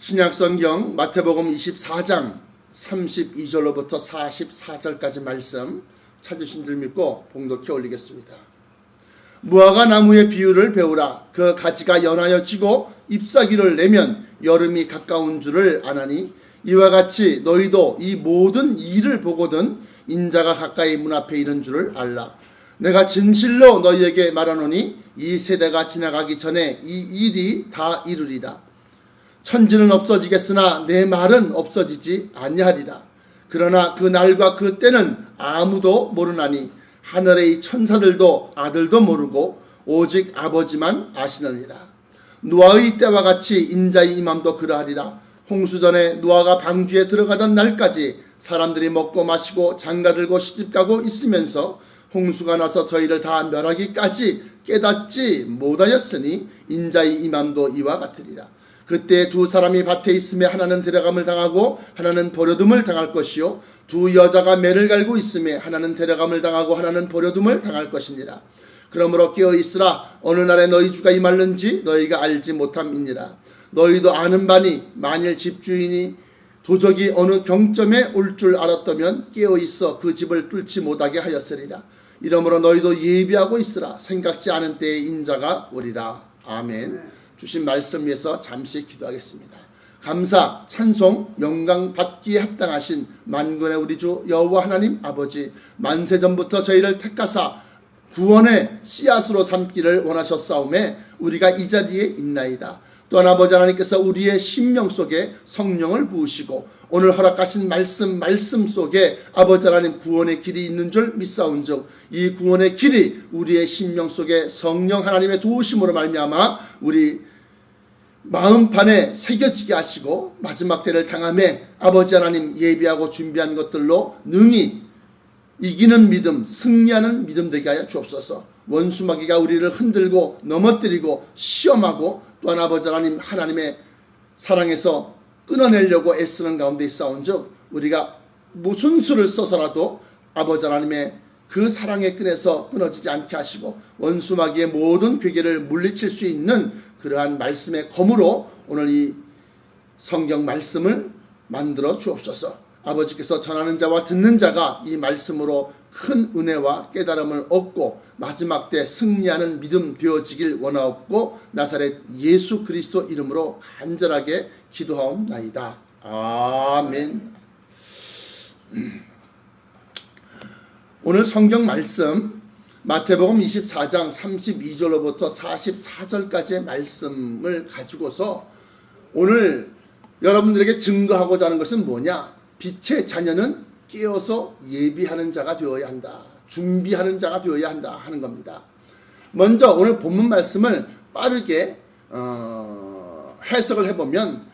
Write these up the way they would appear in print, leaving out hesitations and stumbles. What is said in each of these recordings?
신약성경 마태복음 24장 32절로부터 44절까지 말씀 찾으신 줄 믿고 봉독해 올리겠습니다. 무화과 나무의 비유를 배우라. 그 가지가 연하여 지고 잎사귀를 내면 여름이 가까운 줄을 아나니 이와 같이 너희도 이 모든 일을 보거든 인자가 가까이 문 앞에 이른 줄을 알라. 내가 진실로 너희에게 말하노니 이 세대가 지나가기 전에 이 일이 다 이루리라. 천지는 없어지겠으나 내 말은 없어지지 아니하리라. 그러나 그 날과 그 때는 아무도 모르나니 하늘의 천사들도 아들도 모르고 오직 아버지만 아시느니라. 노아의 때와 같이 인자의 임함도 그러하리라. 홍수전에 노아가 방주에 들어가던 날까지 사람들이 먹고 마시고 장가들고 시집가고 있으면서 홍수가 나서 저희를 다 멸하기까지 깨닫지 못하였으니 인자의 임함도 이와 같으리라. 그때 두 사람이 밭에 있음에 하나는 데려감을 당하고 하나는 버려둠을 당할 것이요 두 여자가 매를 갈고 있음에 하나는 데려감을 당하고 하나는 버려둠을 당할 것이니라. 그러므로 깨어 있으라. 어느 날에 너희 주가 임할는지 너희가 알지 못함이니라. 너희도 아는 바니 만일 집주인이 도적이 어느 경점에 올 줄 알았다면 깨어 있어 그 집을 뚫지 못하게 하였으리라. 이러므로 너희도 예비하고 있으라. 생각지 않은 때에 인자가 오리라. 아멘. 주신 말씀 위해서 잠시 기도하겠습니다. 감사, 찬송, 영광 받기에 합당하신 만군의 우리 주 여호와 하나님 아버지, 만세전부터 저희를 택하사 구원의 씨앗으로 삼기를 원하셨사오매 우리가 이 자리에 있나이다. 또한 아버지 하나님께서 우리의 심령 속에 성령을 부으시고 오늘 허락하신 말씀 속에 아버지 하나님 구원의 길이 있는 줄 믿사온즉 이 구원의 길이 우리의 심령 속에 성령 하나님의 도우심으로 말미암아 우리 마음판에 새겨지게 하시고 마지막 때를 당함에 아버지 하나님 예비하고 준비한 것들로 능히 이기는 믿음, 승리하는 믿음 되게 하여 주옵소서. 원수마귀가 우리를 흔들고 넘어뜨리고 시험하고 또한 아버지 하나님 하나님의 사랑에서 끊어내려고 애쓰는 가운데 있사온즉 우리가 무슨 수를 써서라도 아버지 하나님의 그 사랑의 끈에서 끊어지지 않게 하시고 원수마귀의 모든 괴계를 물리칠 수 있는 그러한 말씀의 검으로 오늘 이 성경 말씀을 만들어 주옵소서. 아버지께서 전하는 자와 듣는 자가 이 말씀으로 큰 은혜와 깨달음을 얻고 마지막 때 승리하는 믿음 되어지길 원하옵고 나사렛 예수 그리스도 이름으로 간절하게 기도하옵나이다. 아멘. 오늘 성경 말씀 마태복음 24장 32절로부터 44절까지의 말씀을 가지고서 오늘 여러분들에게 증거하고자 하는 것은 뭐냐? 빛의 자녀는 깨어서 예비하는 자가 되어야 한다. 준비하는 자가 되어야 한다 하는 겁니다. 먼저 오늘 본문 말씀을 빠르게 해석을 해보면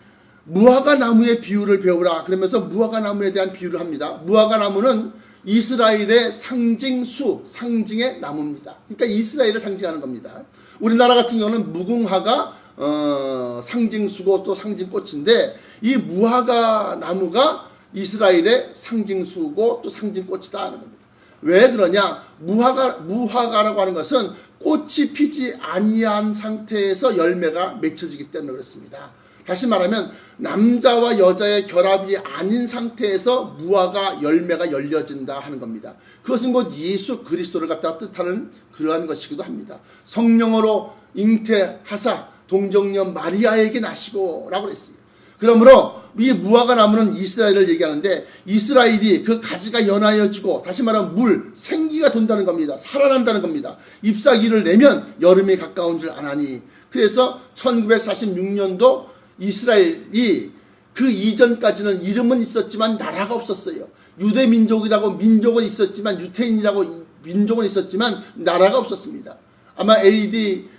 무화과 나무의 비유를 배우라 그러면서 무화과 나무에 대한 비유를 합니다. 무화과 나무는 이스라엘의 상징수, 상징의 나무입니다. 그러니까 이스라엘을 상징하는 겁니다. 우리나라 같은 경우는 무궁화가 상징수고 또 상징꽃인데 이 무화과 나무가 이스라엘의 상징수고 또 상징꽃이다 하는 겁니다. 왜 그러냐? 무화과라고 하는 것은 꽃이 피지 아니한 상태에서 열매가 맺혀지기 때문에 그렇습니다. 다시 말하면 남자와 여자의 결합이 아닌 상태에서 무화과 열매가 열려진다 하는 겁니다. 그것은 곧 예수 그리스도를 갖다 뜻하는 그러한 것이기도 합니다. 성령으로 잉태하사 동정녀 마리아에게 나시고 라고 그랬어요. 그러므로 이 무화과 나무는 이스라엘을 얘기하는데 이스라엘이 그 가지가 연하여지고 다시 말하면 물, 생기가 돈다는 겁니다. 살아난다는 겁니다. 잎사귀를 내면 여름이 가까운 줄 아나니. 그래서 1946년도 이스라엘이 그 이전까지는 이름은 있었지만 나라가 없었어요. 유대민족이라고 민족은 있었지만 유태인이라고 민족은 있었지만 나라가 없었습니다. 아마 AD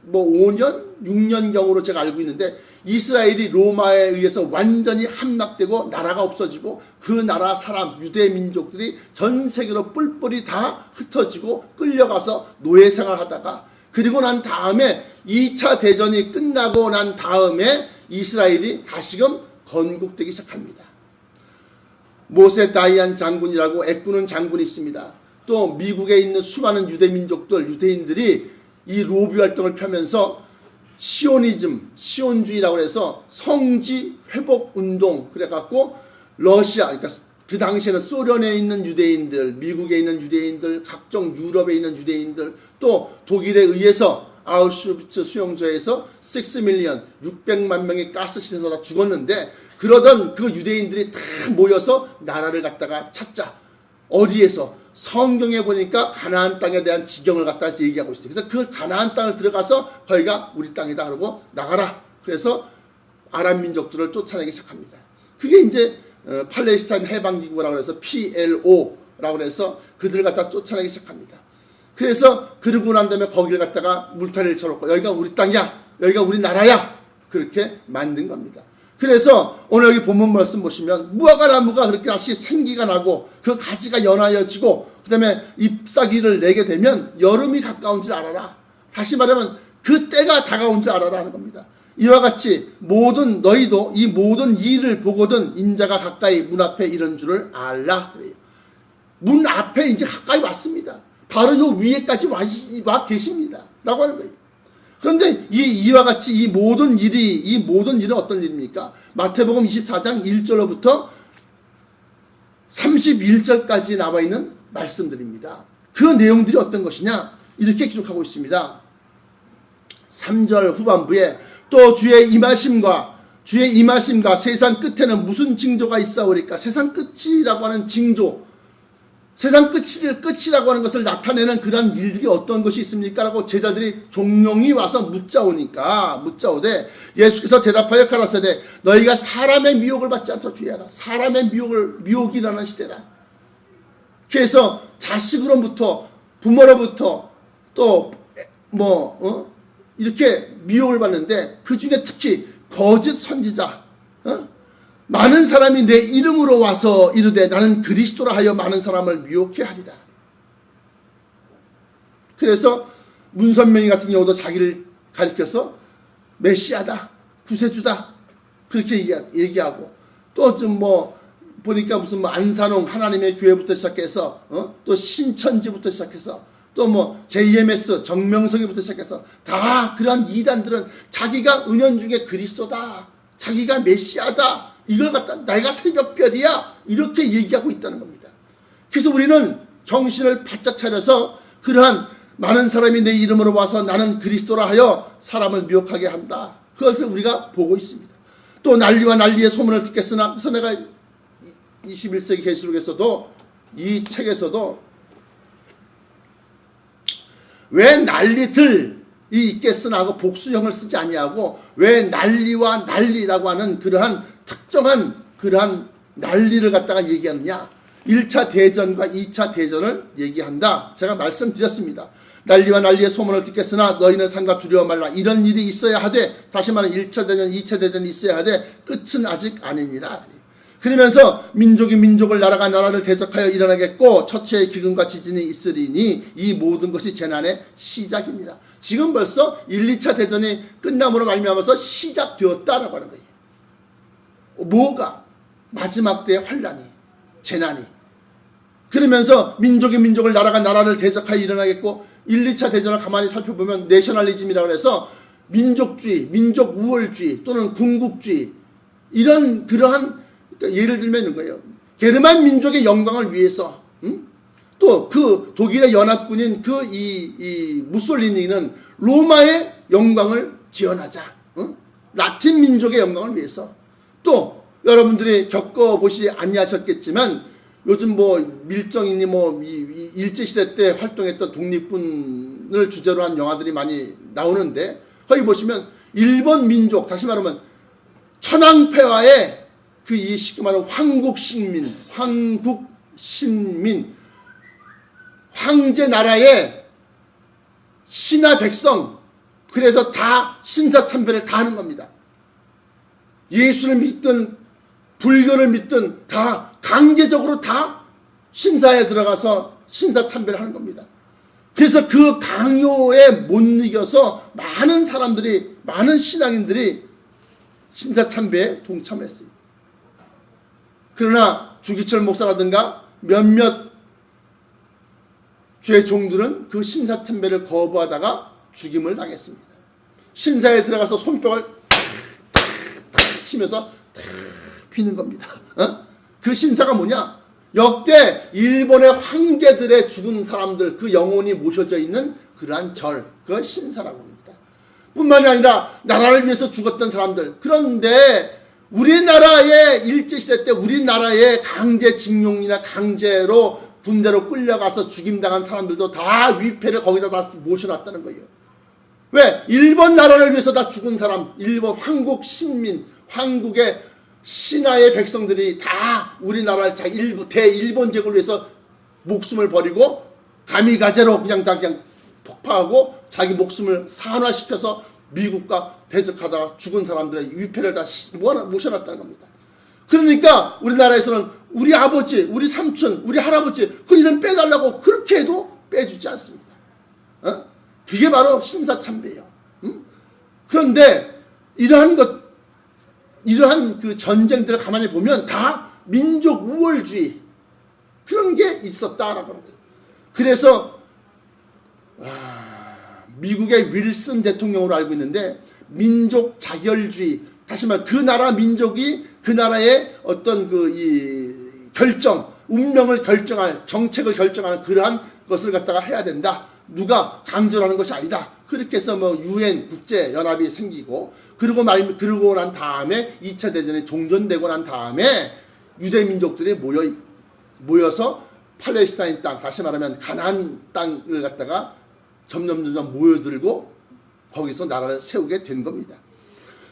85년, 6년경으로 제가 알고 있는데 이스라엘이 로마에 의해서 완전히 함락되고 나라가 없어지고 그 나라 사람 유대민족들이 전 세계로 뿔뿔이 다 흩어지고 끌려가서 노예생활하다가 그리고 난 다음에 2차 대전이 끝나고 난 다음에 이스라엘이 다시금 건국되기 시작합니다. 모세 다이안 장군이라고 애꾸는 장군이 있습니다. 또 미국에 있는 수많은 유대민족들, 유대인들이 이 로비 활동을 펴면서 시온주의라고 해서 성지 회복 운동 그래갖고 러시아, 그러니까 그 당시에는 소련에 있는 유대인들, 미국에 있는 유대인들, 각종 유럽에 있는 유대인들, 또 독일에 의해서 아우슈비츠 수용소에서 6밀리언 600만 명의 가스실에서 다 죽었는데, 그러던 그 유대인들이 다 모여서 나라를 갖다가 찾자. 어디에서? 성경에 보니까 가나안 땅에 대한 지경을 갖다가 얘기하고 있어요. 그래서 그 가나안 땅을 들어가서 거기가 우리 땅이다 그러고 나가라. 그래서 아랍 민족들을 쫓아내기 시작합니다. 그게 이제 팔레스타인 해방기구라고 해서 PLO라고 해서 그들을 갖다 쫓아내기 시작합니다. 그래서 그러고 난 다음에 거기를 갖다가 물타리를 쳐놓고 여기가 우리 땅이야, 여기가 우리 나라야, 그렇게 만든 겁니다. 그래서 오늘 여기 본문 말씀 보시면 무화과 나무가 그렇게 다시 생기가 나고 그 가지가 연하여지고 그 다음에 잎사귀를 내게 되면 여름이 가까운 줄 알아라. 다시 말하면 그 때가 다가온 줄 알아라 하는 겁니다. 이와 같이 모든 너희도 이 모든 일을 보거든 인자가 가까이 문 앞에 이런 줄을 알라. 문 앞에 이제 가까이 왔습니다. 바로 요 위에까지 와 계십니다. 라고 하는 거예요. 그런데 이와 같이 이 모든 일은 어떤 일입니까? 마태복음 24장 1절로부터 31절까지 나와 있는 말씀들입니다. 그 내용들이 어떤 것이냐? 이렇게 기록하고 있습니다. 3절 후반부에 또 주의 임하심과 세상 끝에는 무슨 징조가 있사오리까? 세상 끝이라고 하는 징조, 세상 끝이라고 하는 것을 나타내는 그런 일들이 어떤 것이 있습니까? 라고 제자들이 종용이 와서 묻자오되 예수께서 대답하여 가라사대 너희가 사람의 미혹을 받지 않도록 주의하라. 사람의 미혹이 일어나는 시대다. 그래서 자식으로부터 부모로부터 또 이렇게 미혹을 받는데 그 중에 특히 거짓 선지자, 많은 사람이 내 이름으로 와서 이르되 나는 그리스도라 하여 많은 사람을 미혹해 하리라. 그래서 문선명이 같은 경우도 자기를 가리켜서 메시아다, 구세주다 그렇게 얘기하고, 또 좀 보니까 무슨 안산홍 하나님의 교회부터 시작해서 또 신천지부터 시작해서 또 JMS 정명석이부터 시작해서 다 그런 이단들은 자기가 은연중에 그리스도다, 자기가 메시아다, 이걸 갖다 내가 새벽별이야 이렇게 얘기하고 있다는 겁니다. 그래서 우리는 정신을 바짝 차려서 그러한 많은 사람이 내 이름으로 와서 나는 그리스도라 하여 사람을 미혹하게 한다, 그것을 우리가 보고 있습니다. 또 난리와 난리의 소문을 듣겠으나, 그래서 내가 21세기 계시록에서도 이 책에서도 왜 난리들이 있겠으나 하고 복수형을 쓰지 아니하고 왜 난리와 난리라고 하는 그러한 특정한 그러한 난리를 갖다가 얘기하느냐, 1차 대전과 2차 대전을 얘기한다. 제가 말씀드렸습니다. 난리와 난리의 소문을 듣겠으나 너희는 상가 두려워 말라. 이런 일이 있어야 하되, 다시 말하면 1차 대전 2차 대전이 있어야 하되 끝은 아직 아니니라. 그러면서 민족이 민족을 나라가 나라를 대적하여 일어나겠고 처처의 기근과 지진이 있으리니 이 모든 것이 재난의 시작이니라. 지금 벌써 1, 2차 대전이 끝남으로 말미암아서 시작되었다라고 하는 거예요. 뭐가? 마지막 때의 환란이, 재난이. 그러면서 민족이 민족을 나라가 나라를 대적하여 일어나겠고, 1, 2차 대전을 가만히 살펴보면 내셔널리즘이라고 해서 민족주의, 민족 우월주의 또는 군국주의, 이런 그러한, 예를 들면 있는 거예요. 게르만 민족의 영광을 위해서, 또 그 독일의 연합군인 이 무솔리니는 로마의 영광을 지원하자, 라틴 민족의 영광을 위해서. 또 여러분들이 겪어보시 아니하셨겠지만 요즘 밀정이니 일제시대 때 활동했던 독립군을 주제로 한 영화들이 많이 나오는데, 거기 보시면 일본 민족, 다시 말하면 천황폐하의 이 쉽게 말하면 황국신민, 황제 나라의 신하 백성, 그래서 다 신사참배를 다 하는 겁니다. 예수를 믿든 불교를 믿든 다 강제적으로 다 신사에 들어가서 신사참배를 하는 겁니다. 그래서 그 강요에 못 이겨서 많은 사람들이, 많은 신앙인들이 신사참배에 동참했어요. 그러나 주기철 목사라든가 몇몇 주의 종들은 그 신사참배를 거부하다가 죽임을 당했습니다. 신사에 들어가서 손뼉을 탁탁탁 치면서 탁 피는 겁니다. 그 신사가 뭐냐? 역대 일본의 황제들의 죽은 사람들 그 영혼이 모셔져 있는 그러한 절, 그걸 신사라고 합니다. 뿐만이 아니라 나라를 위해서 죽었던 사람들. 그런데 우리나라의 일제시대 때 우리나라의 강제징용이나 강제로 군대로 끌려가서 죽임당한 사람들도 다 위패를 거기다 다 모셔놨다는 거예요. 왜? 일본 나라를 위해서 다 죽은 사람, 일본 황국 신민, 황국의 신하의 백성들이 다 우리나라를 대일본 제국을 위해서 목숨을 버리고 가미가제로 그냥 폭파하고 자기 목숨을 산화시켜서 미국과 대적하다가 죽은 사람들의 위패를 다 모셔놨다는 겁니다. 그러니까 우리나라에서는 우리 아버지, 우리 삼촌, 우리 할아버지 그 이름 빼달라고 그렇게 해도 빼주지 않습니다. 그게 바로 신사참배예요. 그런데 이러한 그 전쟁들을 가만히 보면 다 민족 우월주의 그런 게 있었다라고 하는 거예요. 그래서 미국의 윌슨 대통령으로 알고 있는데 민족 자결주의, 다시 말해 그 나라 민족이 그 나라의 어떤 이 결정, 운명을 결정할, 정책을 결정하는 그러한 것을 갖다가 해야 된다. 누가 강제로 하는 것이 아니다. 그렇게 해서 유엔 국제연합이 생기고 그러고 난 다음에 2차 대전이 종전되고 난 다음에 유대민족들이 모여서 팔레스타인 땅, 다시 말하면 가나안 땅을 갖다가 점점 모여들고 거기서 나라를 세우게 된 겁니다.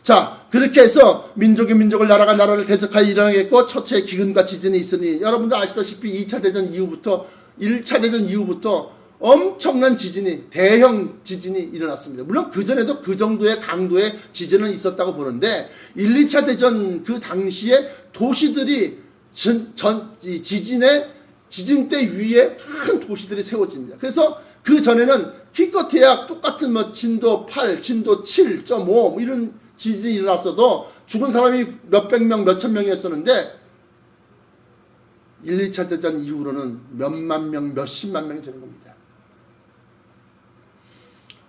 자, 그렇게 해서 민족이 민족을, 나라가 나라를 대적하여 일어나겠고 첫째 기근과 지진이 있으니, 여러분도 아시다시피 2차 대전 이후부터 1차 대전 이후부터 엄청난 지진이, 대형 지진이 일어났습니다. 물론 그전에도 그 정도의 강도의 지진은 있었다고 보는데 1, 2차 대전 그 당시에 도시들이 지진 때 위에 큰 도시들이 세워집니다. 그래서 그 전에는 기껏해야 똑같은 진도 8, 진도 7.5 이런 지진이 일어났어도 죽은 사람이 몇백 명, 몇천 명이었었는데 1, 2차 대전 이후로는 몇만 명, 몇십만 명이 되는 겁니다.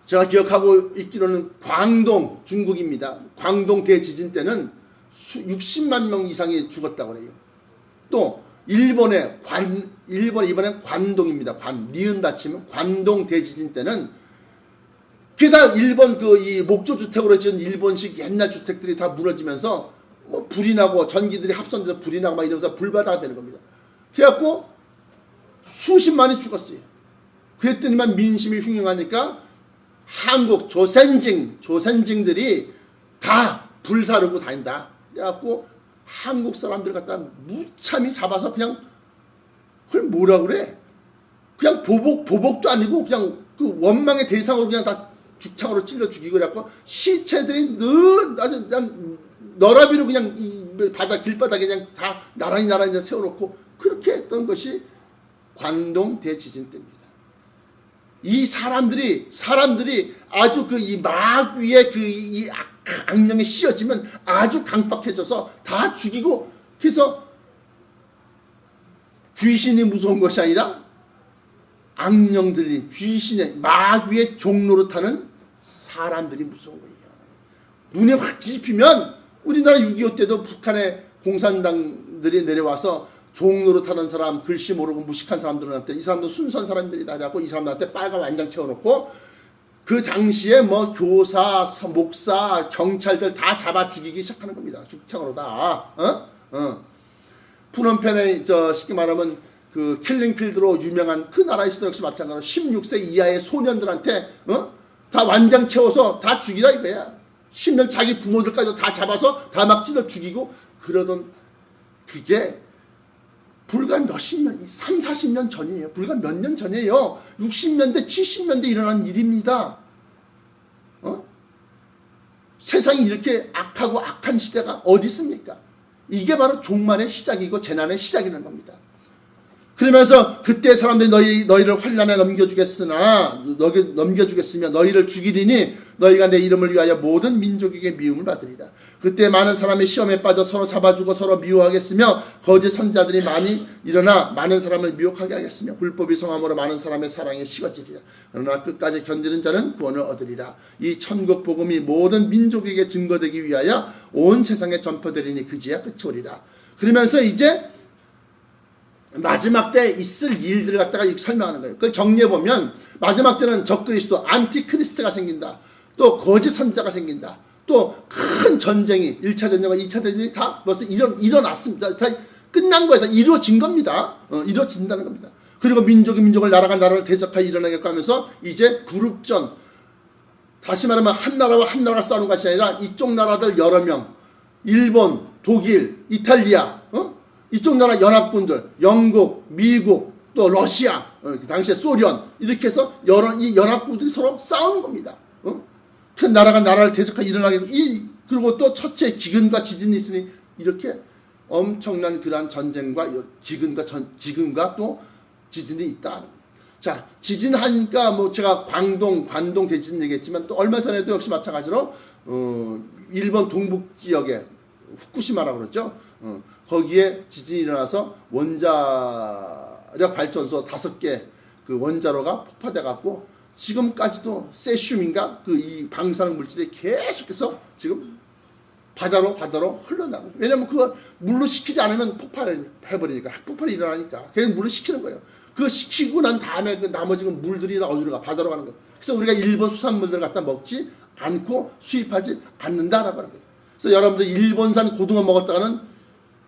제가 기억하고 있기로는 광동, 중국입니다. 광동 대지진 때는 60만 명 이상이 죽었다고 해요. 또 일본의 이번엔 관동입니다. 니은 받치면 관동 대지진 때는 게다가 일본 이 목조주택으로 지은 일본식 옛날 주택들이 다 무너지면서 불이 나고 전기들이 합선돼서 불이 나고 막 이러면서 불바다가 되는 겁니다. 그래갖고 수십만이 죽었어요. 그랬더니만 민심이 흉흉하니까 한국 조선징들이 다 불사르고 다닌다. 그래갖고 한국 사람들 갖다 무참히 잡아서 그냥 그걸 뭐라 그래? 그냥 보복도 아니고 그냥 그 원망의 대상으로 그냥 다 죽창으로 찔러 죽이고 그래갖고 시체들이 아주 그냥 너라비로 그냥 이 바다 길바닥에 그냥 다 나란히 세워놓고 그렇게 했던 것이 관동 대지진 때입니다. 이 사람들이 아주 이 막 위에 이 악령에 씌어지면 아주 강박해져서 다 죽이고, 그래서 귀신이 무서운 것이 아니라 악령들이 귀신의 막 위에 종로로 타는 사람들이 무서운 거예요. 눈에 확 뒤집히면 우리나라 6.25 때도 북한의 공산당들이 내려와서 종로로 타는 사람, 글씨 모르고 무식한 사람들한테 이 사람도 순수한 사람들이다 그래갖고 이 사람들한테 빨간 완장 채워놓고 그 당시에 교사, 목사, 경찰들 다 잡아 죽이기 시작하는 겁니다. 죽창으로 다. 푸놈펜에 쉽게 말하면 그 킬링필드로 유명한 그 나라에서도 역시 마찬가지로 16세 이하의 소년들한테 다 완장 채워서 다 죽이라 이거야. 심지어 자기 부모들까지 다 잡아서 다 막 찔러 죽이고 그러던 그게 불과 몇십 년, 3, 40년 전이에요. 불과 몇 년 전이에요. 60년대, 70년대 일어난 일입니다. 세상이 이렇게 악하고 악한 시대가 어디 있습니까? 이게 바로 종말의 시작이고 재난의 시작이라는 겁니다. 그러면서 그때 사람들이 너희를 환난에 넘겨주겠으며 너희를 죽이리니 너희가 내 이름을 위하여 모든 민족에게 미움을 받으리라. 그때 많은 사람이 시험에 빠져 서로 잡아주고 서로 미워하겠으며 거짓 선자들이 많이 일어나 많은 사람을 미혹하게 하겠으며 불법이 성함으로 많은 사람의 사랑이 식어지리라. 그러나 끝까지 견디는 자는 구원을 얻으리라. 이 천국 복음이 모든 민족에게 증거되기 위하여 온 세상에 전파되리니 그제야 끝이 오리라. 그러면서 이제 마지막 때 있을 일들을 갖다가 설명하는 거예요. 그걸 정리해보면 마지막 때는 적그리스도 안티크리스트가 생긴다. 또 거짓 선지자가 생긴다. 또 큰 전쟁이 1차 대전과 2차 대전이 다 벌써 일어났습니다. 다 끝난 거예요. 다 이루어진 겁니다. 이루어진다는 겁니다. 그리고 민족이 민족을 나라가 나라를 대적하여 일어나겠고 하면서 이제 그룹전, 다시 말하면 한 나라와 한 나라가 싸우는 것이 아니라 이쪽 나라들 여러 명, 일본, 독일, 이탈리아, 이쪽 나라 연합군들, 영국, 미국, 또 러시아, 그 당시에 소련, 이렇게 해서 이 연합군들이 서로 싸우는 겁니다. 큰 나라가 나라를 대적하여 일어나게, 그리고 또 첫째 기근과 지진이 있으니 이렇게 엄청난 그러한 전쟁과 기근과 또 지진이 있다. 자, 지진 하니까 뭐 제가 관동 대지진 얘기했지만 또 얼마 전에도 역시 마찬가지로 일본 동북 지역에 후쿠시마라고 그러죠. 거기에 지진이 일어나서 원자력 발전소 5개 그 원자로가 폭파돼 갖고 지금까지도 세슘인가 그 이 방사능 물질이 계속해서 지금 바다로 흘러나가요. 왜냐면 그거 물로 식히지 않으면 폭발을 해버리니까 핵폭발이 일어나니까 계속 물로 식히는 거예요. 그거 식히고 난 다음에 그 나머지 물들이 어디로 가? 바다로 가는 거예요. 그래서 우리가 일본 수산물들 갖다 먹지 않고 수입하지 않는다라고 하는 거예요. 그래서 여러분들 일본산 고등어 먹었다가는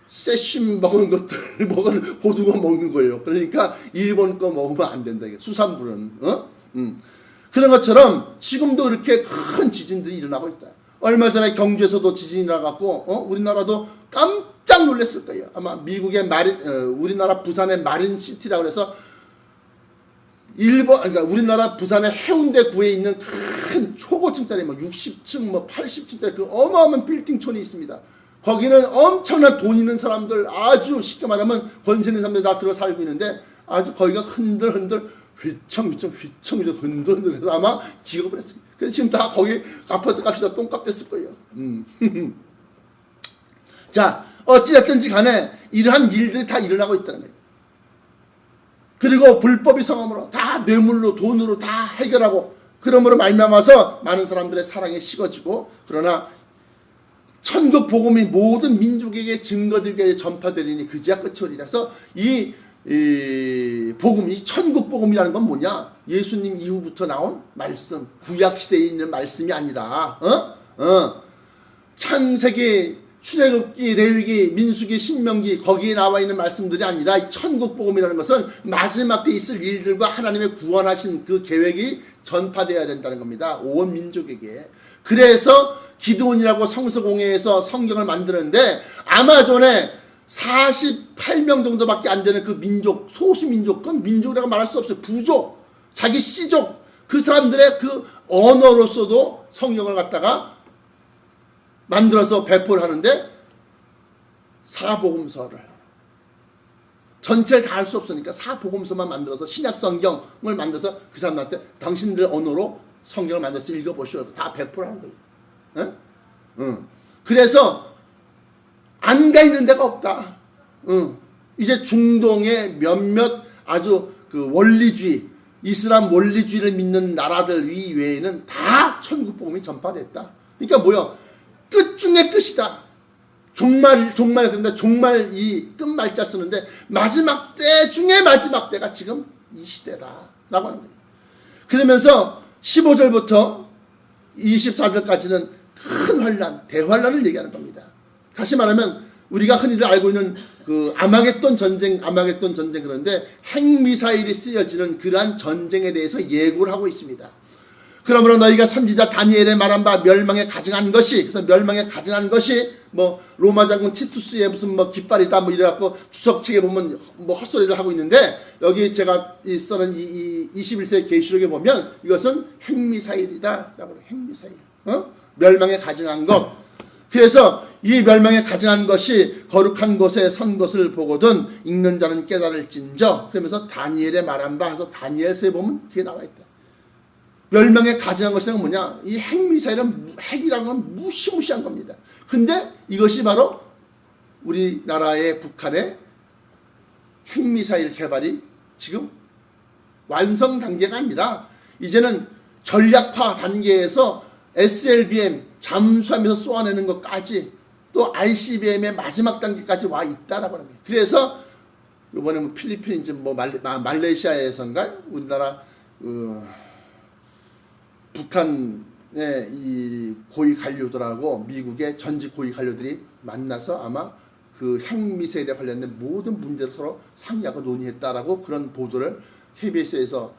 세슘 먹은 것들 먹은 고등어 먹는 거예요. 그러니까 일본 거 먹으면 안 된다. 이게 수산물은 그런 것처럼 지금도 이렇게 큰 지진들이 일어나고 있다. 얼마 전에 경주에서도 지진이 일어나갖고 우리나라도 깜짝 놀랐을 거예요. 아마 미국의 우리나라 부산의 마린시티라고 해서 그러니까 우리나라 부산의 해운대 구에 있는 큰 초고층짜리 60층 80층짜리 그 어마어마한 빌딩촌이 있습니다. 거기는 엄청난 돈 있는 사람들, 아주 쉽게 말하면 권세 있는 사람들 다 들어 살고 있는데 아주 거기가 흔들흔들 흔들흔들해서 아마 기겁을 했습니다. 그래서 지금 다 거기 아파트 값이 다 똥값 됐을 거예요. 자, 어찌됐든지 간에 이러한 일들이 다 일어나고 있다는 거예요. 그리고 불법이 성함으로 다 뇌물로 돈으로 다 해결하고 그러므로 말미암아서 많은 사람들의 사랑이 식어지고 그러나 천국 복음이 모든 민족에게 증거되게 전파되리니 그제야 끝이 오리라. 그래서 이 복음, 이 천국 복음이라는 건 뭐냐? 예수님 이후부터 나온 말씀, 구약 시대에 있는 말씀이 아니라 창세기, 출애굽기, 레위기, 민수기, 신명기 거기에 나와 있는 말씀들이 아니라 이 천국 복음이라는 것은 마지막 때 있을 일들과 하나님의 구원하신 그 계획이 전파되어야 된다는 겁니다. 온 민족에게. 그래서 기드온이라고 성서공회에서 성경을 만드는데 아마존에 48명 정도밖에 안 되는 그 민족, 소수민족, 그건 민족이라고 말할 수 없어요. 부족, 자기 씨족, 그 사람들의 그 언어로서도 성경을 갖다가 만들어서 배포를 하는데 사복음서를 전체를 다 할 수 없으니까 사복음서만 만들어서 신약 성경을 만들어서 그 사람한테 당신들 언어로 성경을 만들어서 읽어보시오. 다 배포를 하는 거예요. 그래서 안 가 있는 데가 없다. 이제 중동의 몇몇 아주 그 원리주의, 이슬람 원리주의를 믿는 나라들 이외에는 다 천국 복음이 전파됐다. 그러니까 뭐야? 끝 중의 끝이다. 종말 그런데 종말 이 끝말자 쓰는데 마지막 때 중에 마지막 때가 지금 이 시대다라고 하는 거예요. 그러면서 15절부터 24절까지는 큰 환란, 대환란을 얘기하는 겁니다. 다시 말하면 우리가 흔히들 알고 있는 그 아마겟돈 전쟁 그런데 핵미사일이 쓰여지는 그러한 전쟁에 대해서 예고를 하고 있습니다. 그러므로 너희가 선지자 다니엘의 말한 바 멸망에 가증한 것이, 그래서 멸망에 가증한 것이 뭐 로마 장군 티투스의 무슨 뭐 깃발이다 뭐 이래갖고 주석책에 보면 뭐 헛소리를 하고 있는데 여기 제가 써는 이 21세기 계시록에 보면 이것은 핵미사일이다라고 해요. 핵미사일. 멸망에 가증한 것. 그래서 이 멸망에 가증한 것이 거룩한 곳에 선 것을 보거든 읽는 자는 깨달을진저. 그러면서 다니엘의 말한 바 해서 다니엘서에 보면 그게 나와 있다. 멸망에 가증한 것이란 뭐냐? 이 핵미사일은 핵이라는 건 무시무시한 겁니다. 근데 이것이 바로 우리나라의 북한의 핵미사일 개발이 지금 완성 단계가 아니라 이제는 전략화 단계에서 SLBM 잠수하면서 쏘아내는 것까지 또 ICBM의 마지막 단계까지 와 있다라고 합니다. 그래서 이번에 뭐 필리핀인지 뭐 말레이시아에선가 우리나라 북한의 이 고위 관료들하고 미국의 전직 고위 관료들이 만나서 아마 그 핵미사일에 관련된 모든 문제를 서로 상의하고 논의했다라고 그런 보도를 KBS에서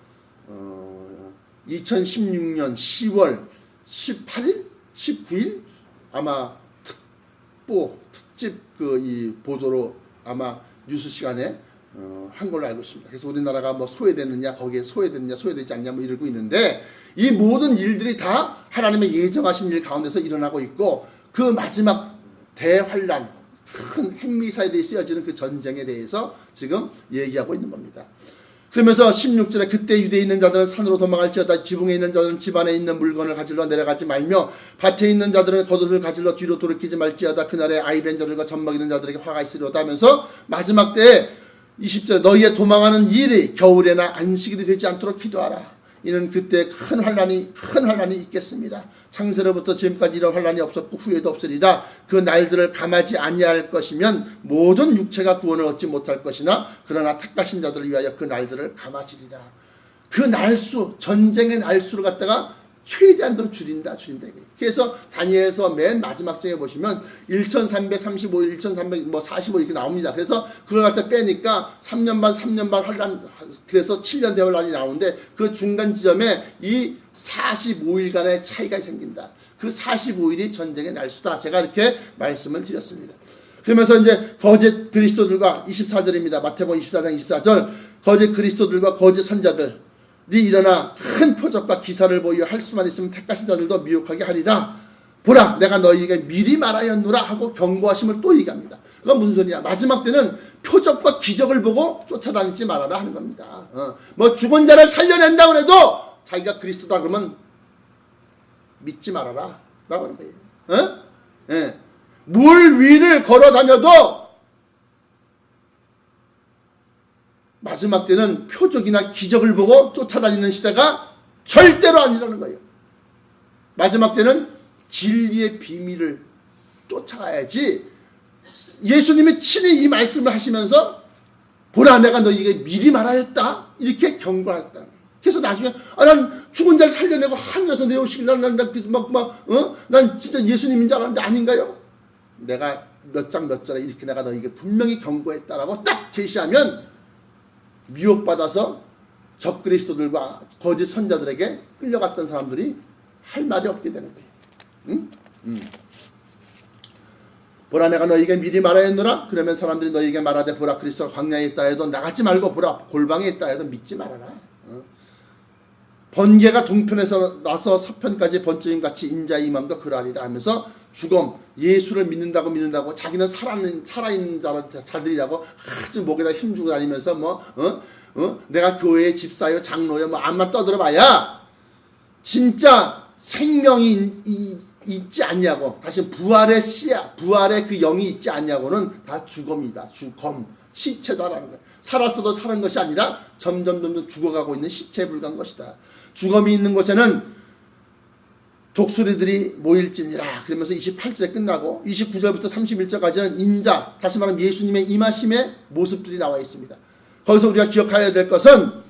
2016년 10월 18일, 19일 아마 특집 이 보도로 아마 뉴스 시간에 한 걸로 알고 있습니다. 그래서 우리나라가 뭐 소외되느냐, 거기에 소외되느냐, 소외되지 않냐 뭐 이러고 있는데 이 모든 일들이 다 하나님의 예정하신 일 가운데서 일어나고 있고 그 마지막 대환란, 큰 핵미사일이 쓰여지는 그 전쟁에 대해서 지금 얘기하고 있는 겁니다. 그러면서 16절에 그때 유대에 있는 자들은 산으로 도망할지어다 지붕에 있는 자들은 집 안에 있는 물건을 가지러 내려가지 말며 밭에 있는 자들은 겉옷을 가지러 뒤로 돌이키지 말지어다 그날에 아이벤 자들과 젖 먹이는 자들에게 화가 있으리로다 하면서 마지막 때에 20절에 너희의 도망하는 일이 겨울에나 안식일이 되지 않도록 기도하라. 이는 그때 큰 환란이 있겠습니다. 창세로부터 지금까지 이런 환란이 없었고 후에도 없으리라. 그 날들을 감하지 아니할 것이면 모든 육체가 구원을 얻지 못할 것이나 그러나 택하신 자들을 위하여 그 날들을 감하시리라. 그 날수, 전쟁의 날수를 갖다가 최대한으로 줄인다. 그래서 다니엘서 맨 마지막 장에 보시면 1335일, 1345 이렇게 나옵니다. 그래서 그걸 갖다 빼니까 3년 반 환란, 그래서 7년 대환란이 나오는데 그 중간 지점에 이 45일간의 차이가 생긴다. 그 45일이 전쟁의 날수다. 제가 이렇게 말씀을 드렸습니다. 그러면서 이제 거짓 그리스도들과 24절입니다. 마태복음 24장 24절 거짓 그리스도들과 거짓 선자들 일어나 큰 표적과 기사를 보이어 할 수만 있으면 택하신 자들도 미혹하게 하리라. 보라 내가 너희에게 미리 말하였노라 하고 경고하심을 또 얘기합니다. 그건 무슨 소리냐? 마지막 때는 표적과 기적을 보고 쫓아다니지 말아라 하는 겁니다. 뭐 죽은 자를 살려낸다고 해도 자기가 그리스도다 그러면 믿지 말아라 라고 하는 거예요. 예. 물 위를 걸어 다녀도 마지막 때는 표적이나 기적을 보고 쫓아다니는 시대가 절대로 아니라는 거예요. 마지막 때는 진리의 비밀을 쫓아가야지. 예수님이 친히 이 말씀을 하시면서 보라 내가 너희에게 미리 말하였다 이렇게 경고했다. 그래서 나중에 난 죽은 자를 살려내고 하늘에서 내오시길 난 진짜 예수님인 줄 알았는데 아닌가요? 내가 몇 장 몇 절에 이렇게 내가 너희에게 분명히 경고했다라고 딱 제시하면 미혹받아서 적그리스도들과 거짓 선자들에게 끌려갔던 사람들이 할 말이 없게 되는 거예요. 보라 내가 너희에게 미리 말하였노라. 그러면 사람들이 너희에게 말하되 보라 그리스도가 광야에 있다 해도 나가지 말고 보라 골방에 있다 해도 믿지 말아라. 번개가 동편에서 나서 서편까지 번쩍임 같이 인자의 임함도 그러하리라 하면서 죽음, 예수를 믿는다고 자기는 살아있는 자들이라고 아주 목에다 힘주고 다니면서 내가 교회의 집사요 장로요 암만 떠들어봐야 진짜 생명이 있지 않냐고 다시 부활의 부활의 그 영이 있지 않냐고는 다 죽음이다. 죽음, 시체다라는 거예요. 살았어도 사는 것이 아니라 점점 죽어가고 있는 시체에 불과한 것이다. 죽음이 있는 곳에는 독수리들이 모일지니라. 그러면서 28절에 끝나고 29절부터 31절까지는 인자, 다시 말하면 예수님의 임하심의 모습들이 나와 있습니다. 거기서 우리가 기억해야 될 것은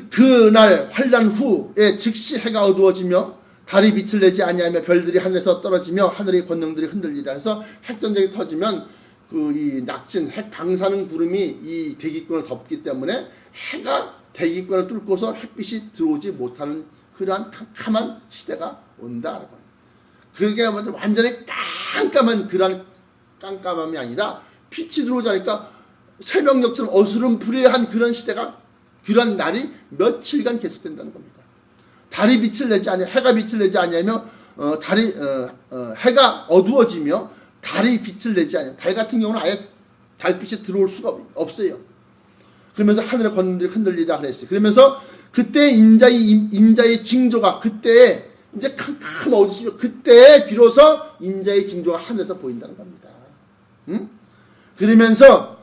그날 환란 후에 즉시 해가 어두워지며 달이 빛을 내지 아니하며 별들이 하늘에서 떨어지며 하늘의 권능들이 흔들리라 해서 핵전쟁이 터지면 이 낙진, 핵 방사능 구름이 이 대기권을 덮기 때문에 해가 대기권을 뚫고서 햇빛이 들어오지 못하는 그러한 캄캄한 시대가 온다라고 합니다. 그게 완전히 깜깜한 그러한 깜깜함이 아니라 빛이 들어오지 않으니까 새벽녘처럼 어스름푸레한 그런 시대가 그런 날이 며칠간 계속된다는 겁니다. 달이 빛을 내지 아니 해가 빛을 내지 아니하며 해가 어두워지며 달이 빛을 내지 않아요. 달 같은 경우는 아예 달빛이 들어올 수가 없어요. 그러면서 하늘의 권능들이 흔들리라 그랬어요. 그러면서 그때 인자의 징조가 그때 이제 캄캄 어두워지면 그때 비로소 인자의 징조가 하늘에서 보인다는 겁니다. 그러면서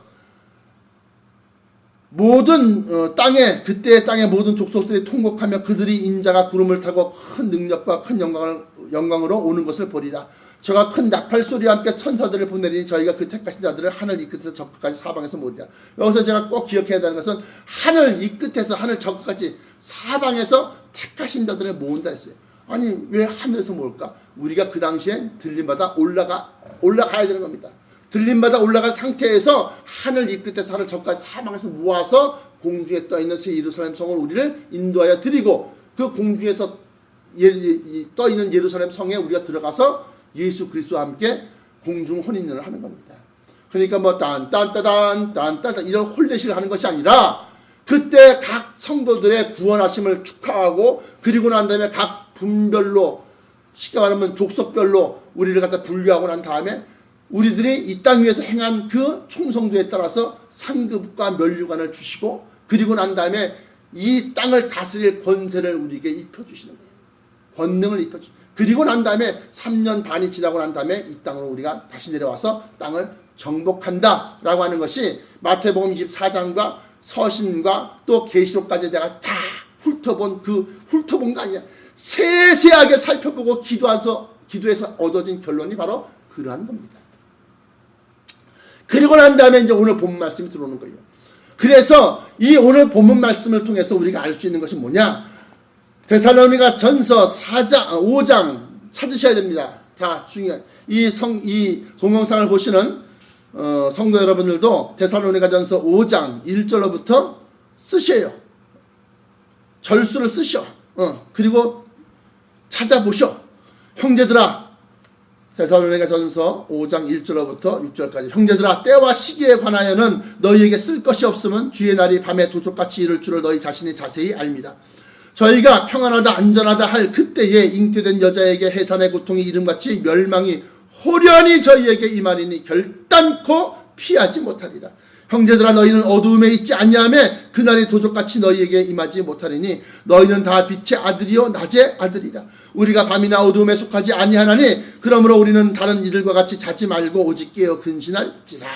모든 땅에 그때의 땅의 모든 족속들이 통곡하며 그들이 인자가 구름을 타고 큰 능력과 큰 영광으로 오는 것을 보리라. 저가 큰 나팔 소리와 함께 천사들을 보내리니 저희가 그 택하신 자들을 하늘 이 끝에서 저 끝까지 사방에서 모으리라. 여기서 제가 꼭 기억해야 되는 것은 하늘 이 끝에서 하늘 저 끝까지 사방에서 택하신 자들을 모은다 했어요. 아니 왜 하늘에서 모을까? 우리가 그 당시에 들림마다 올라가야 되는 겁니다. 들림마다 올라간 상태에서 하늘 이 끝에서 하늘 저까지 사방에서 모아서 공중에 떠있는 새 예루살렘 성을 우리를 인도하여 드리고 그 공중에서 떠있는 예루살렘 성에 우리가 들어가서 예수 그리스도와 함께 공중 혼인연을 하는 겁니다. 그러니까 뭐 딴따단 이런 홀레시를 하는 것이 아니라 그때 각 성도들의 구원하심을 축하하고 그리고 난 다음에 각 분별로 쉽게 말하면 족속별로 우리를 갖다 분류하고 난 다음에 우리들이 이 땅 위에서 행한 그 충성도에 따라서 상급과 면류관을 주시고 그리고 난 다음에 이 땅을 다스릴 권세를 우리에게 입혀주시는 거예요. 권능을 입혀주시고 그리고 난 다음에 3년 반이 지나고 난 다음에 이 땅으로 우리가 다시 내려와서 땅을 정복한다 라고 하는 것이 마태복음 24장과 서신과 또 계시록까지 내가 다 훑어본 거 아니야. 세세하게 살펴보고 기도해서 얻어진 결론이 바로 그러한 겁니다. 그리고 난 다음에 이제 오늘 본문 말씀이 들어오는 거예요. 그래서 이 오늘 본문 말씀을 통해서 우리가 알 수 있는 것이 뭐냐? 데살로니가 전서 5장 찾으셔야 됩니다. 자, 중요한 이 동영상을 보시는 성도 여러분들도 데살로니가 전서 5장 1절로부터 쓰셔요. 절수를 쓰셔. 그리고 찾아보셔. 형제들아, 데살로니가 전서 5장 1절로부터 6절까지 형제들아 때와 시기에 관하여는 너희에게 쓸 것이 없으면 주의 날이 밤에 도적같이 이를 줄을 너희 자신이 자세히 압니다. 저희가 평안하다 안전하다 할 그때에 잉태된 여자에게 해산의 고통이 이름같이 멸망이 호련히 저희에게 임하리니 결단코 피하지 못하리라. 형제들아 너희는 어두움에 있지 아니하며 그날이 도적같이 너희에게 임하지 못하리니 너희는 다 빛의 아들이요 낮의 아들이라. 우리가 밤이나 어두움에 속하지 아니하나니 그러므로 우리는 다른 이들과 같이 자지 말고 오직 깨어 근신할지라.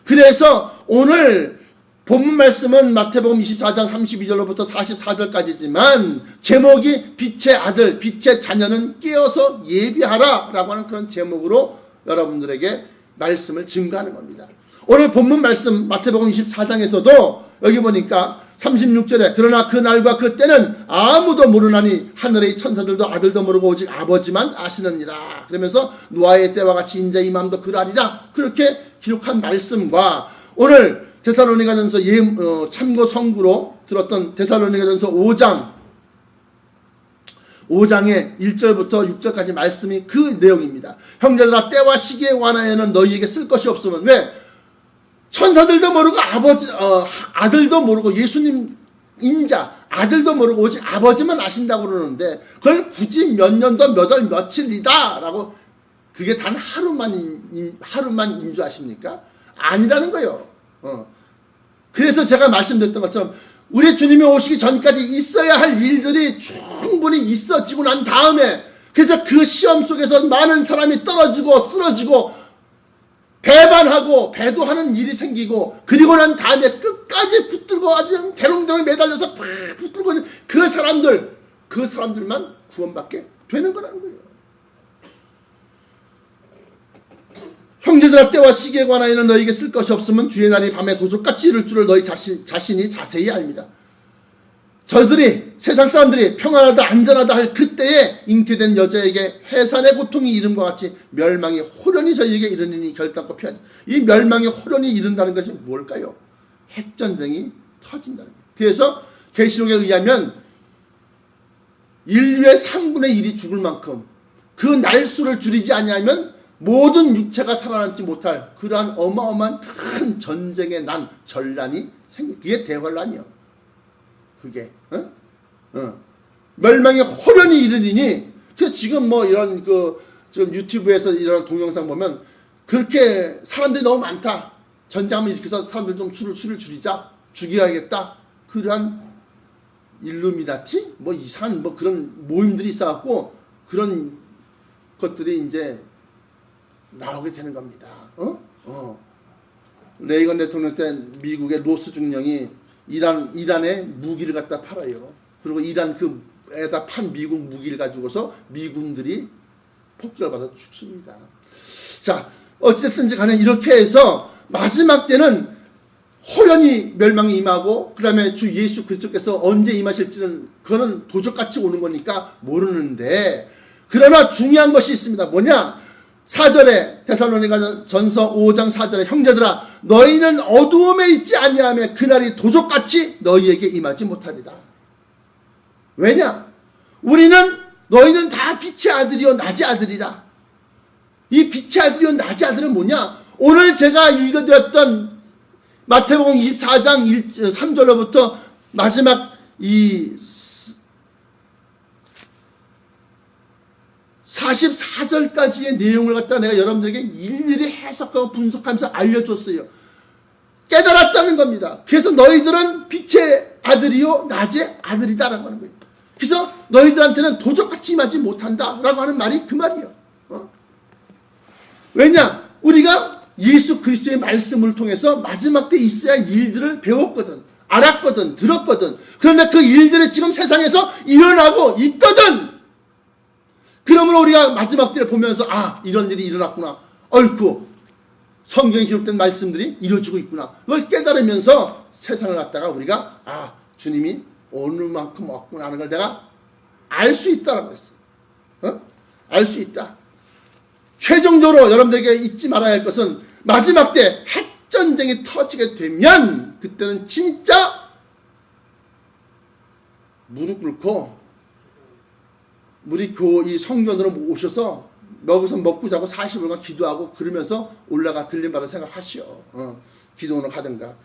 그래서 오늘 본문 말씀은 마태복음 24장 32절로부터 44절까지지만 제목이 빛의 아들, 빛의 자녀는 깨어서 예비하라 라고 하는 그런 제목으로 여러분들에게 말씀을 증거하는 겁니다. 오늘 본문 말씀 마태복음 24장에서도 여기 보니까 36절에 그러나 그 날과 그 때는 아무도 모르나니 하늘의 천사들도 아들도 모르고 오직 아버지만 아시느니라. 그러면서 노아의 때와 같이 인자 임함도 그러하리라. 그렇게 기록한 말씀과 오늘 데살로니가전서 참고 성구로 들었던 데살로니가전서 5장의 1절부터 6절까지 말씀이 그 내용입니다. 형제들아 때와 시기에 관하여는 너희에게 쓸 것이 없으면 왜? 천사들도 모르고 아들도 모르고 예수님 인자 아들도 모르고 오직 아버지만 아신다고 그러는데 그걸 굳이 몇 년도 몇 월 며칠이다 라고 그게 단 하루만 인주하십니까? 아니라는 거예요. 그래서 제가 말씀드렸던 것처럼 우리 주님이 오시기 전까지 있어야 할 일들이 충분히 있어지고 난 다음에 그래서 그 시험 속에서 많은 사람이 떨어지고 쓰러지고 배반하고 배도하는 일이 생기고 그리고 난 다음에 끝까지 붙들고 아주 대롱대롱 매달려서 팍 붙들고 있는 그 사람들만 구원받게 되는 거라는 거예요. 형제들아 때와 시기에 관하여는 너희에게 쓸 것이 없으면 주의 날이 밤에 도적같이 이를 줄을 너희 자신이 자세히 압니다. 저들이 세상 사람들이 평안하다 안전하다 할 그때에 잉태된 여자에게 해산의 고통이 이름과 같이 멸망이 호련히 저희에게 이르니 결단코 피하지. 이 멸망이 호련히 이른다는 것이 뭘까요? 핵전쟁이 터진다는 거예요. 그래서 계시록에 의하면 인류의 3분의 1이 죽을 만큼 그 날수를 줄이지 아니하면 모든 육체가 살아남지 못할 그러한 어마어마한 큰 전쟁의 전란이 그게 대환란이요. 그게 멸망이 호련히 이르리니 그 지금 뭐 이런 지금 유튜브에서 이런 동영상 보면 그렇게 사람들이 너무 많다. 전쟁하면 이렇게 해서 사람들 좀 술을 줄이자. 죽여야겠다. 그러한 일루미나티? 뭐 이상한 뭐 그런 모임들이 있어갖고 그런 것들이 이제 나오게 되는 겁니다. 레이건 대통령 때 미국의 로스 중령이 이란에 무기를 갖다 팔아요. 그리고 이란 에다 판 미국 무기를 가지고서 미군들이 폭격을 받아 죽습니다. 자, 어찌됐든지 간에 이렇게 해서 마지막 때는 호연히 멸망이 임하고 그 다음에 주 예수 그리스도께서 언제 임하실지는 그거는 도적같이 오는 거니까 모르는데, 그러나 중요한 것이 있습니다. 뭐냐? 4절에 데살로니가 전서 5장 4절에 형제들아 너희는 어두움에 있지 아니하며 그날이 도적같이 너희에게 임하지 못하리라. 왜냐? 너희는 다 빛의 아들이요 낮의 아들이라. 이 빛의 아들이요 낮의 아들은 뭐냐? 오늘 제가 읽어드렸던 마태복음 24장 3절로부터 마지막 이 44절까지의 내용을 갖다 내가 여러분들에게 일일이 해석하고 분석하면서 알려줬어요. 깨달았다는 겁니다. 그래서 너희들은 빛의 아들이요 낮의 아들이다라고 하는 거예요. 그래서 너희들한테는 도적같이 임하지 못한다라고 하는 말이 그 말이에요. 왜냐? 우리가 예수 그리스도의 말씀을 통해서 마지막 때 있어야 할 일들을 배웠거든, 알았거든, 들었거든. 그런데 그 일들이 지금 세상에서 일어나고 있거든. 그러므로 우리가 마지막 때를 보면서 이런 일이 일어났구나. 옳고 성경에 기록된 말씀들이 이루어지고 있구나. 그걸 깨달으면서 세상을 갖다가 우리가 주님이 어느 만큼 왔구나 하는 걸 내가 알 수 있다라고 했어요. 알 수 있다. 최종적으로 여러분들에게 잊지 말아야 할 것은 마지막 때 핵전쟁이 터지게 되면 그때는 진짜 무릎 꿇고 우리 이 성전으로 오셔서 여기서 먹고 자고 40일간 기도하고 그러면서 올라가 들림받을 생각하시오. 기도원으로 가든가.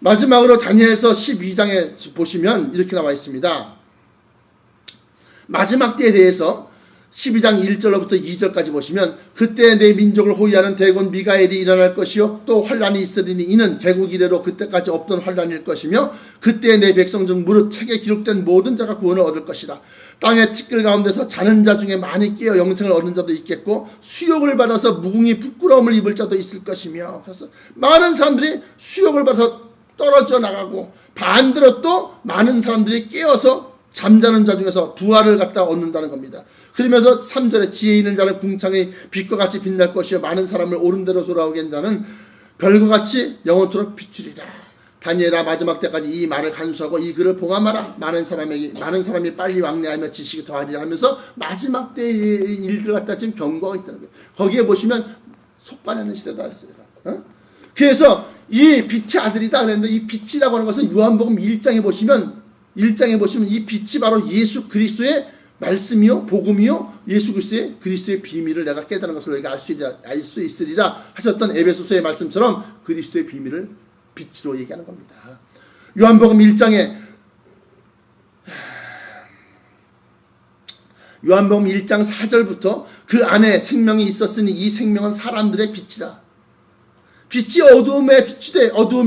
마지막으로 다니엘서 12장에 보시면 이렇게 나와 있습니다. 마지막 때에 대해서 12장 1절로부터 2절까지 보시면 그때 내 민족을 호위하는 대군 미가엘이 일어날 것이요 또 환란이 있으리니 이는 개국 이래로 그때까지 없던 환란일 것이며 그때 내 백성 중 무릇 책에 기록된 모든 자가 구원을 얻을 것이라. 땅의 티끌 가운데서 자는 자 중에 많이 깨어 영생을 얻는 자도 있겠고 수욕을 받아서 무궁히 부끄러움을 입을 자도 있을 것이며, 그래서 많은 사람들이 수욕을 받아서 떨어져 나가고 반대로 또 많은 사람들이 깨어서 잠자는 자 중에서 부활을 갖다 얻는다는 겁니다. 그러면서 3절에 지혜 있는 자는 궁창의 빛과 같이 빛날 것이요 많은 사람을 옳은 대로 돌아오게 한 자는 별과 같이 영원토록 비추리라. 다니엘아 마지막 때까지 이 말을 간수하고 이 글을 봉함하라. 많은 사람이 빨리 왕래하며 지식이 더하리라 하면서 마지막 때의 일들 갖다 지금 경고하고 있다는 거예요. 거기에 보시면 속반하는 시대다 했습니다. 그래서 이 빛의 아들이다 그랬는데 이 빛이라고 하는 것은 요한복음 1장에 보시면 이 빛이 바로 예수 그리스도의 말씀이요 복음이요 예수 그리스도의 비밀을 내가 깨달은 것을 너희가 알 수 있으리라 하셨던 에베소서의 말씀처럼 그리스도의 비밀을 빛으로 얘기하는 겁니다. 요한복음 1장 4절부터 그 안에 생명이 있었으니 이 생명은 사람들의 빛이라. 빛이 어두움에 비추되 어두움